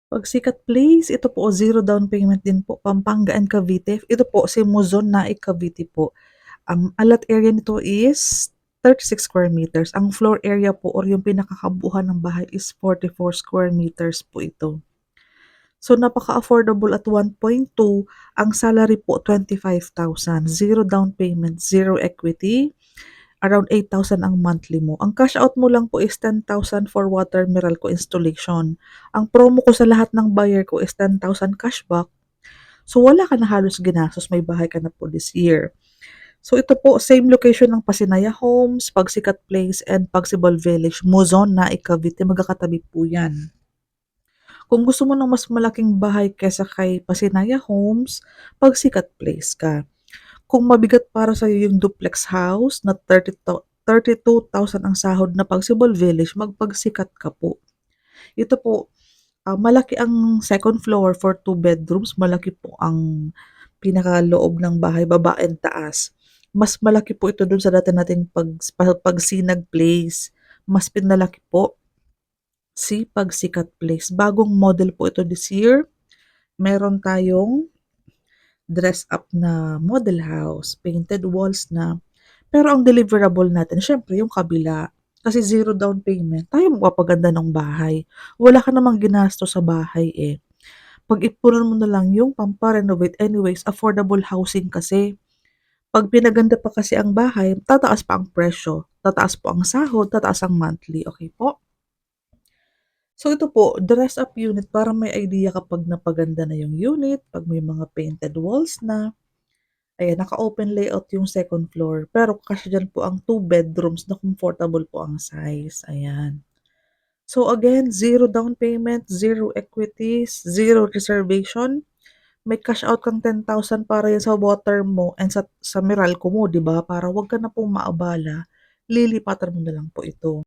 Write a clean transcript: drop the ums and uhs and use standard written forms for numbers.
Pagsikat Place, ito po zero down payment din po, Pampanga and Cavite. Ito po si Muzon Naik, Cavite po. Ang lot area nito is 36 square meters. Ang floor area po or yung pinakakabuuan ng bahay is 44 square meters po ito. So napaka-affordable at 1.2, ang salary po 25,000, zero down payment, zero equity, around 8,000 ang monthly mo. Ang cash out mo lang po is 10,000 for water Meralco installation. Ang promo ko sa lahat ng buyer ko is 10,000 cashback. So wala ka na halos ginastos, may bahay ka na po this year. So ito po, same location ng Pasinaya Homes, Pagsikat Place, and Pagsibol Village, Muzon na Cavite, magkakatabi po yan. Kung gusto mo ng mas malaking bahay kesa kay Pasinaya Homes, Pagsikat Place ka. Kung mabigat para sa'yo yung duplex house na 32,000 ang sahod na Pagsibol Village, magpagsikat ka po. Ito po, malaki ang second floor for 2 bedrooms, malaki po ang pinakaloob ng bahay, baba and taas. Mas malaki po ito dun sa dati nating Pagsinag Place. Mas pinalaki po si Pagsikat Place. Bagong model po ito this year. Meron tayong dress up na model house, painted walls na. Pero ang deliverable natin, syempre yung kabila. Kasi zero down payment, tayo magpapaganda ng bahay. Wala ka namang ginastos sa bahay eh. Pag-ipunan mo na lang yung pampa-renovate. Anyways, affordable housing kasi. Pag pinaganda pa kasi ang bahay, tataas pa ang presyo. Tataas po ang sahod, tataas ang monthly. Okay po? So ito po, dress up unit para may idea kapag napaganda na yung unit, pag may mga painted walls na. Ayan, naka-open layout yung second floor. Pero kasya dyan po ang 2 bedrooms na comfortable po ang size. Ayan. So again, zero down payment, zero equities, zero reservation. May cash out kang 10,000 para yan sa water mo and sa Meralco mo, di ba? Para wag ka na pong maabala, lilipatan mo na lang po ito.